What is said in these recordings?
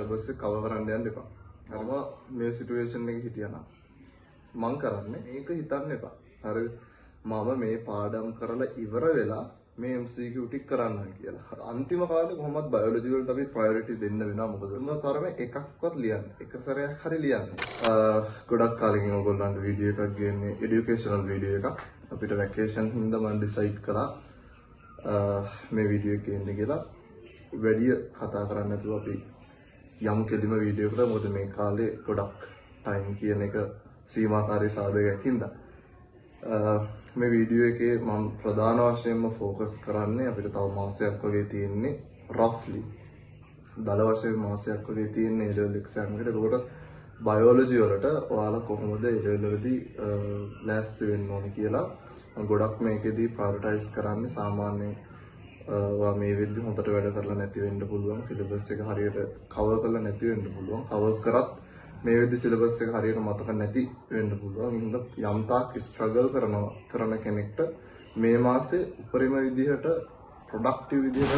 Syllabus එක cover කරන්න යන්න එපා. මම මේ සිටුේෂන් එකේ හිටියා නම් මං කරන්නේ මේක හිතන්න එපා. හරිද? මම මේ පාඩම් කරලා ඉවර වෙලා මේ MCQ ටික කරන්න කියලා. අන්තිම කාලේ කොහොමද බයොලොජි වලට අපි ප්‍රයොරිටි දෙන්න වෙනවා. මොකද මම තරමේ එකක්වත් ලියන්න. එක සැරයක් හරි ලියන්න. ගොඩක් කාලෙකින් ඔයගොල්ලන්ට වීඩියෝ එකක් ගේන්නේ এডুকেෂනල් වීඩියෝ එකක්. අපිට වැකේෂන් හින්දා මම ඩිසයිඩ් කරා මේ වීඩියෝ එකේ ඉන්න කියලා. වැඩි කතා කරන්නේ නැතුව අපි යමු කෙලිම වීඩියෝ එකට. මොකද මේ කාලේ ගොඩක් ටයිම් කියන එක සීමාකාරී සාධකයක් හින්දා. මේ වීඩියෝ එකේ මම ප්‍රධාන වශයෙන්ම ફોකස් කරන්නේ අපිට තව මාසයක් වගේ තියෙන්නේ රෆ්ලි දල වශයෙන් මාසයක් වගේ තියෙන්නේ A level exam එකට. ඒකට බයොලොජි වලට ඔයාලා කොහොමද A level වලදී ලෑස්ති වෙන්න ඕනේ කියලා මම ගොඩක් මේකෙදී ප්‍රයොරිටයිස් කරන්නේ. සාමාන්‍යයෙන් ඔයා මේ වෙද්දි හොඳට වැඩ කරලා නැති වෙන්න පුළුවන්. සිලබස් එක හරියට කවර් කරලා නැති වෙන්න පුළුවන්. කවර් කරත් මේ වෙද්දි සිලබස් එක හරියට මතක නැති වෙන්න පුළුවන්. යම් තාක් ස්ට්‍රගල් කරන කෙනෙක්ට මේ මාසේ උපරිම විදිහට ප්‍රොඩක්ටිව් විදිහට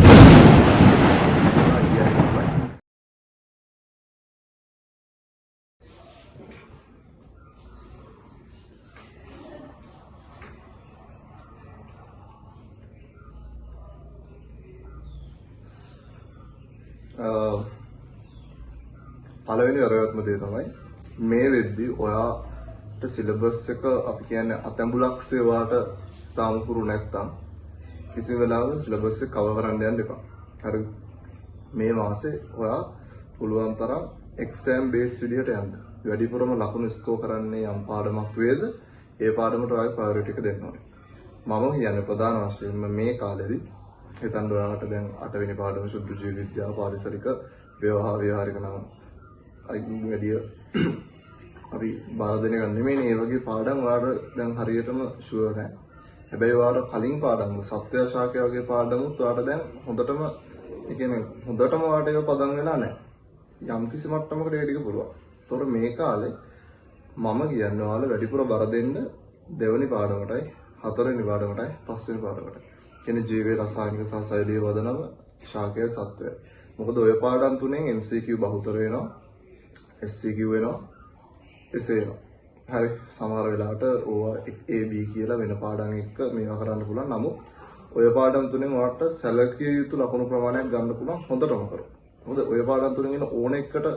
පළවෙනි වැදගත්ම දේ තමයි මේ වෙද්දි ඔයාට සිලබස් එක අපි කියන්නේ අතැඹුලක්සේ ඔයාට තාම පුරු නැත්තම් කිසි වෙලාවක සිලබස් එක කවර් කරන්න යන්න එපා. හරිද? මේ මාසේ ඔයා පුළුවන් තරම් එක්සෑම් බේස් විදිහට යන්න. වැඩිපුරම ලකුණු ස්කෝර් කරන්නේ යම් පාඩමක් වේද ඒ පාඩමට ඔයාගේ ප්‍රයොරිටි එක දෙන්න ඕනේ. මම කියන්නේ ප්‍රධාන වශයෙන්ම මේ කාලෙදී හිතන්න ඔයාලට දැන් 8 වෙනි පාඩම සුද්ධ ජීව විද්‍යාව පාරිසරික ව්‍යවහාරික නම් වැඩි අපි බාර දෙන එක නෙමෙයි. මේ වගේ පාඩම් ඔයාලට දැන් හරියටම ෂුවර් නැහැ. හැබැයි ඔයාලට කලින් පාඩම් සත්‍ය ශාකය වගේ පාඩමුත් ඔයාලට දැන් හොඳටම ඒ කියන්නේ හොඳටම ඔයාලට ඒක පදම් වෙලා නැහැ. යම් කිසි මට්ටමකට ඒ ටික පුළුවන්. ඒතොර මේ කාලේ මම කියන්නේ ඔයාලා වැඩිපුර බර දෙන්න දෙවෙනි පාඩමටයි හතරවෙනි පාඩමටයි පස්වෙනි පාඩමටයි. කියන්නේ ජීවයේ රසායනික සහ සෛලීය වදනම ශාකය සත්වය. මොකද ඔය පාඩම් තුනෙන් MCQ බහුතර වෙනවා. SCQ වෙනවා. එසේ වෙනවා. හරි සමහර වෙලාවට ඕවා AB කියලා වෙන පාඩම් එක්ක මේවා කරන්න පුළුවන්. නමුත් ඔය පාඩම් තුනෙන් ඔයාලට සැලකිය යුතු ලකුණු ප්‍රමාණයක් ගන්න පුළුවන් හොඳටම කරොත්. මොකද ඔය පාඩම් තුනෙන් එන ඕන එකකට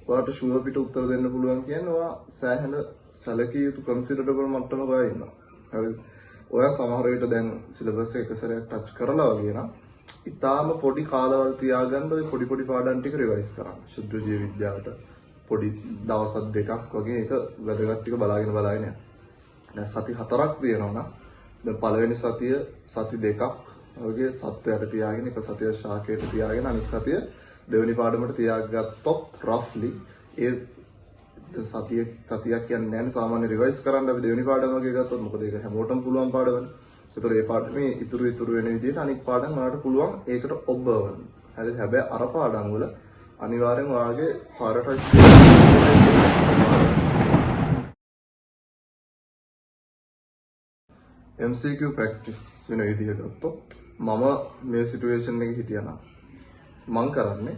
ඔයාලට ෂුවර් පිට උත්තර දෙන්න පුළුවන් කියන්නේ ඔයා සෑහෙන සැලකිය යුතු කන්සිඩරබල් මට්ටමක ඔයා ඉන්නවා. හරිද? ඔයා සමහර විට දැන් සිලබස් එක සැරයක් ටච් කරලා වගේ නම් ඉතාලම පොඩි කාලවල තියාගන්න ඔය පොඩි පාඩම් ටික රිවයිස් කරන්න. ශුද්ධ ජීව විද්‍යාවට පොඩි දවස් දෙකක් වගේ ඒක වැදගත් ටික බලාගෙන යන්න. දැන් සති 4ක් තියෙනවා නම් දැන් පළවෙනි සති දෙකක් වගේ සත්‍යයට තියාගෙන එක සතිය ශාකයට තියාගෙන අනිත් සතිය දෙවෙනි පාඩමට තියාගත්තොත් රෆ්ලි ඒ සතියක් කියන්නේ නැහැ සාමාන්‍ය රිවයිස් කරන්න අපි දෙවෙනි පාඩම වගේ ගත්තොත්. මොකද ඒක හැමෝටම පුළුවන් පාඩමනේ. ඒතර ඒ පාඩමේ ඉතුරු වෙන විදිහට අනිත් පාඩම් වලට පුළුවන් ඒකට ඔබවන්න. හරිද? හැබැයි අර පාඩම් වල අනිවාර්යෙන් ඔයාගේ පාරටයිස් MCQ ප්‍රැක්ටිස් වෙන විදිහ ගත්තොත් මම මේ සිටුේෂන් එකේ හිටියා නම් මම කරන්නේ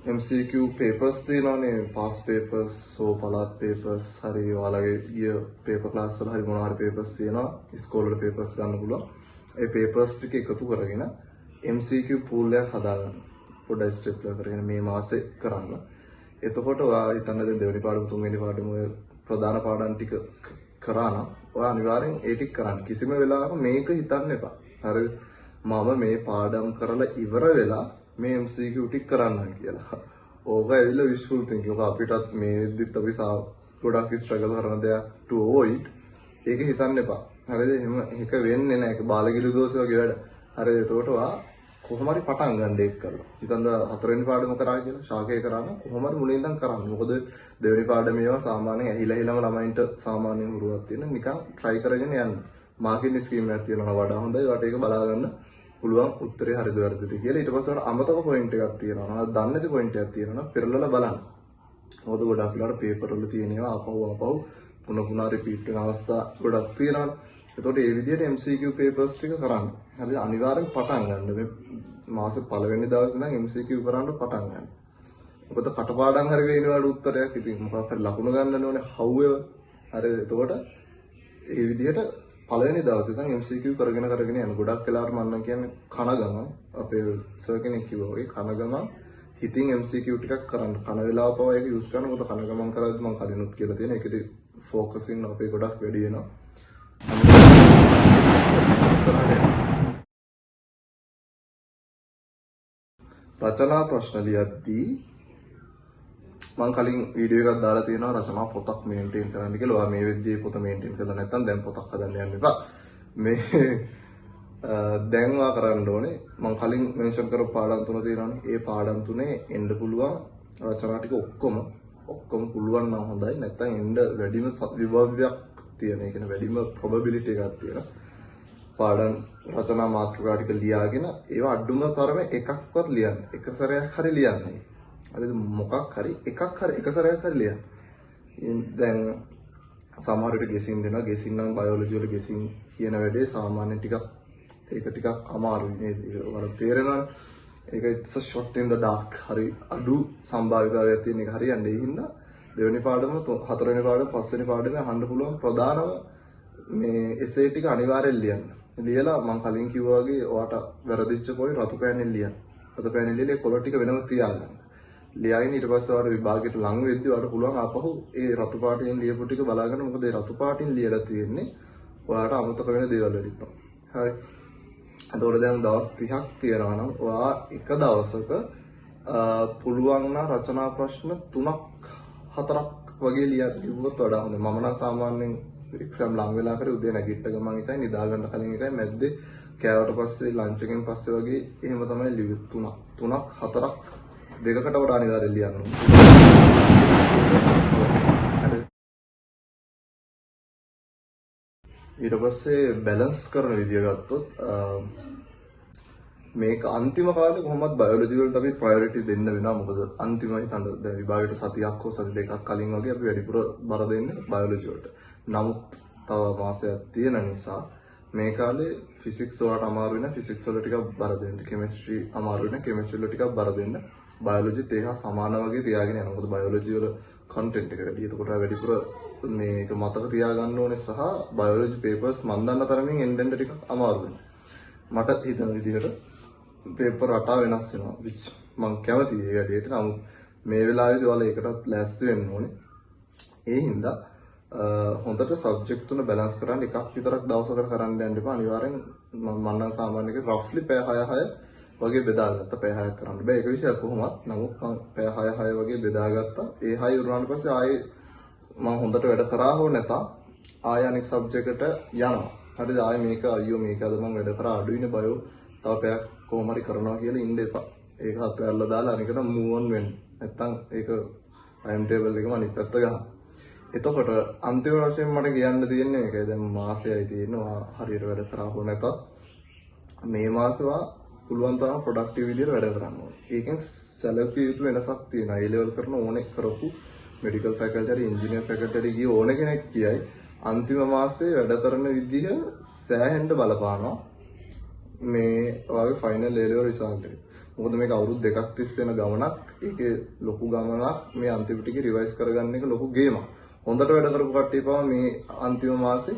MCQ papers තියෙනවානේ past papers හෝ පළාත් papers හරි ඔයාලගේ ගිය paper class වල හරි මොනවා හරි papers තියෙනවා ඉස්කෝලේ වල papers ගන්න පුළුවන්. ඒ papers ටික එකතු කරගෙන MCQ pool එකක් හදාගන්න. පොඩ්ඩක් ස්ටෙප්ලා කරගෙන මේ මාසේ කරන්න. එතකොට ඔයා හිතන්න දැන් දෙවෙනි පාඩම තුන්වෙනි පාඩම ඔය ප්‍රධාන පාඩම් ටික කරා නම් ඔයා අනිවාර්යෙන් ඒ ටික කරන්න. කිසිම වෙලාවක මේක හිතන්න එපා. හරිද? මම මේ පාඩම් කරලා ඉවර වෙලා මේ MCQ ටික කරන්න කියලා. ඕක ඇවිල්ලා wishful thinking. ඔක අපිටත් මේ වෙද්දිත් අපි ගොඩක් ස්ට්‍රගල් කරන දෙයක් to avoid. ඒක හිතන්න එපා. හරිද? එහෙම එක වෙන්නේ නැහැ. ඒක බාලගිරි දෝෂ වගේ වැඩ. හරිද? එතකොට ඔයා කොහොම හරි පටන් ගන්න ඒක කරලා. හිතන්න හතරවෙනි පාඩම කරා කියලා ශාකය කරා නම් කොහොම හරි මුලින් ඉඳන් කරන්න. මොකද දෙවෙනි පාඩම ඒවා සාමාන්‍යයෙන් ඇහිලා ළමයින්ට සාමාන්‍යයෙන් හුරුවක් තියෙන නිකන් try කරගෙන යන්න. මාකින් ස්කීම් එකක් තියෙනවා වඩා හොඳයි. වට ඒක බලා ගන්න පුළුවන් උත්තරේ හරිද වැරදිද කියලා. ඊට පස්සේ අමතක පොයින්ට් එකක් තියෙනවා. දන්නේ නැති පොයින්ට් එකක් තියෙනවා. පෙරලලා බලන්න. මොකද ගොඩක් වෙලාවට පේපර් වල තියෙන ඒවා ආපහු පුන පුනා රිපීට් වෙන අවස්ථා ගොඩක් තියෙනවා. එතකොට ඒ විදිහට MCQ papers ටික කරන්න. හරිද? අනිවාර්යෙන් පටන් ගන්න. මේ මාසේ පළවෙනි දවසේ නම් MCQ කරන්න පටන් ගන්න. මොකද කටපාඩම් හරි වෙනවාට උත්තරයක් ඉතින් මොකක් හරි ලකුණු ගන්න ඕනේ however හරිද? එතකොට ඒ විදිහට පළවෙනි දවසේ ඉඳන් MCQ කරගෙන යන ගොඩක් වෙලාවට මම කියන්නේ කන ගමන් අපේ සර් කෙනෙක් කිව්වා වගේ කන ගමන් හිතින් MCQ ටිකක් කරන්න. කන වෙලාව පවා ඒක යූස් කරන මොකද කන ගමන් කරද්දි මම කලිනුත් කියලා තියෙන ඒකේ ෆෝකසින් අපේ ගොඩක් වැඩි වෙනවා. රචනා ප්‍රශ්න ලියද්දී මම කලින් වීඩියෝ එකක් දාලා තියෙනවා රචනා පොතක් මේන්ටේන් කරන්න කියලා. ඔයා මේ වෙද්දී පොත මේන්ටේන් කරලා නැත්නම් දැන් පොතක් හදන්න යන්න එපා. මේ දැන් ඔයා කරන්න ඕනේ මම කලින් මෙන්ෂන් කරපු පාඩම් තුන තියෙනවානේ. ඒ පාඩම් තුනේ එන්න පුළුවන් රචනා ටික ඔක්කොම පුළුවන් නම් හොඳයි. නැත්නම් එන්න වැඩිම විභවයක් තියෙන. ඒ කියන්නේ වැඩිම probability එකක් තියෙන. පාඩම් රචනා මාතෘකා ටික ලියාගෙන ඒවා අඩුම තරමේ එකක්වත් ලියන්න. එක සැරයක් හරි ලියන්න. හරිද? මොකක් හරි එකක් හරි එක සැරයක් හරි ලියන්න. දැන් සමහර විට ගෙසින් දෙනවා. ගෙසින් නම් බයෝලොජි වල ගෙසින් කියන වැඩේ සාමාන්‍ය ඒක ටිකක් අමාරුයි නේද? ඒක තේරෙනවනේ. ඒක it's a shot in the dark. හරි අඩු සම්භාවිතාවයක් තියෙන එක හරියන්නේ. ඒ හින්දා දෙවෙනි පාඩම, හතරවෙනි පාඩම, පස්වෙනි පාඩමේ අහන්න පුළුවන් ප්‍රධානම මේ essay ටික අනිවාර්යෙන් ලියන්න. ලියලා මම කලින් කිව්වා වගේ ඔයාට වැරදිච්ච පොයි රතු පෑනෙන් ලියන්න. රතු පෑනෙන් ලියලා කොළ ටික වෙනම තියාගන්න. ලියාගෙන ඊට පස්සේ ඔයාට විභාගයට ලඟ වෙද්දී ඔයාට පුළුවන් ආපහු ඒ රතු පාටින් ලියපු ටික බලාගන්න. මොකද ඒ රතු පාටින් ලියලා තියෙන්නේ ඔයාට අමතක වෙන දේවල් වලින්. හරි. එතකොට දැන් දවස් 30ක් තියෙනවා නම් ඔයා එක දවසක පුළුවන් නම් රචනා ප්‍රශ්න 3ක් 4ක් වගේ ලියුවොත් වඩා හොඳයි. මම නම් සාමාන්‍යයෙන් එක්සෑම් ලඟ වෙලා කරේ උදේ නැගිට ගමන් එකයි නිදා ගන්න කලින් එකයි මැද්දේ කෑවට පස්සේ ලන්ච් එකෙන් පස්සේ වගේ එහෙම තමයි ලියුවේ. 3ක් 4ක් දෙකකට වඩා අනිවාර්යයෙන් ලියන්න ඕනේ. ඊට පස්සේ බැලන්ස් කරන විදිය ගත්තොත් මේක අන්තිම කාලේ කොහොමද බයෝලොජි වලට අපි ප්‍රයොරිටි දෙන්න වෙනවා. මොකද අන්තිම හිතන්න දැන් විභාගයට සතියක් හෝ සති දෙකක් කලින් වගේ අපි වැඩිපුර බර දෙන්නේ බයෝලොජි වලට. නමුත් තව මාසයක් තියෙන නිසා මේ කාලේ ෆිසික්ස් වලට අමාරු වෙන ෆිසික්ස් වල ටිකක් බර දෙන්න. කෙමිස්ට්‍රි අමාරු වෙන කෙමිස්ට්‍රි වල ටිකක් බර දෙන්න. බයෝලොජිත් ඒහා සමාන වගේ තියාගෙන යනවා. මොකද බයෝලොජි වල කන්ටෙන්ට් එක වැඩි. එතකොට වැඩිපුර මේක මතක තියාගන්න ඕනේ සහ බයෝලොජි පේපර්ස් මම දන්න තරමින් එන්න ටිකක් අමාරු වෙනවා. මට හිතන විදිහට පේපර් රටා වෙනස් වෙනවා. which මම කැමතියි ඒ වැඩේට. නමුත් මේ වෙලාවේදී ඔයාලා ඒකටත් ලෑස්ති වෙන්න ඕනේ. ඒ හින්දා හොඳට සබ්ජෙක්ට් තුන බැලන්ස් කරන්න එකක් විතරක් දවසකට කරන්න යන්න එපා. අනිවාර්යෙන් මම නම් සාමාන්‍යයෙන් රෆ්ලි පැය 6 වගේ බෙදාගත්තා. පැය 6ක් කරන්න බෑ. ඒක විශේෂ කොහොමත්. නමුත් පැය 6 වගේ බෙදාගත්තා. ඒ 6 උරුණාට පස්සේ ආයේ මම හොඳට වැඩ කරා හෝ නැතා ආය අනෙක් සබ්ජෙක්ට් එකට යනවා. හරිද? ආයේ මේක අයියෝ මේක අද මම වැඩ කරා අඩුයිනේ බයෝ. තව පැයක් කොහොම හරි කරනවා කියලා ඉන්න එපා. ඒක අතහැරලා දාලා අනිකට move on වෙන්න. නැත්තම් ඒක time table එකම අනිත් පැත්ත ගහන්න. එතකොට අන්තිම වශයෙන් මට කියන්න තියෙන්නේ මේකයි. දැන් මාසෙයි තියෙනවා හරියට වැඩ කරා හෝ නැතත් මේ මාසෙවා පුළුවන් තරම් ප්‍රොඩක්ටිව් විදිහට වැඩ කරන්න ඕනේ. ඒකෙන් සැලකිය යුතු වෙනසක් තියෙනවා. ඒ ලෙවල් කරන ඕනේ කරපු මෙඩිකල් ෆැකල්ටි හරි ඉන්ජිනියර් ෆැකල්ටි හරි ගිය ඕන කෙනෙක් කියයි අන්තිම මාසයේ වැඩ කරන විදිහ සෑහෙන්න බලපානවා මේ ඔයාගේ ෆයිනල් A level රිසල්ට් එක. මොකද මේක අවුරුදු දෙකක් තිස්සේ යන ගමනක්. ඒකේ ලොකු ගමනක්. මේ අන්තිම ටික රිවයිස් කරගන්න එක ලොකු ගේමක්. හොඳට වැඩ කරපු කට්ටිය පවා මේ අන්තිම මාසේ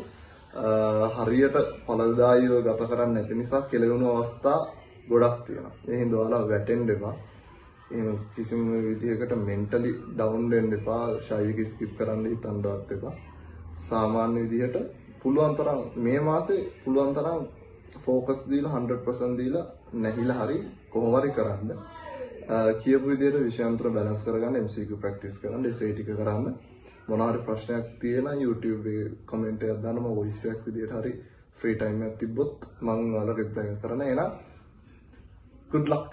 හරියට ඵලදායීව ගත කරන්න නැති නිසා කෙලවෙන අවස්ථා ගොඩක් තියෙනවා. ඒ හින්දා ඔයාලා වැටෙන්න එපා. එහෙම කිසිම විදිහකට මෙන්ටලි ඩවුන් වෙන්න එපා. ෂයි එක ස්කිප් කරන්න හිතන්නවත් එපා. සාමාන්‍ය විදිහට පුළුවන් තරම් මේ මාසේ පුළුවන් තරම් ફોකස් දීලා 100% දීලා නැහිලා හරි කොහොම හරි කරන්න. කියපු විදිහට විෂයන් තුන බැලන්ස් කරගන්න MCQ ප්‍රැක්ටිස් කරන්න, essay ටික කරන්න. මොනවා හරි ප්‍රශ්නයක් තියෙනවා YouTube එකේ කමෙන්ට් එකක් දාන්න. මම වොයිස් එකක් විදිහට හරි ෆ්‍රී ටයිම් එකක් තිබ්බොත් මම ඔයාලා රිප්ලයි කරන්න. එහෙනම් good luck.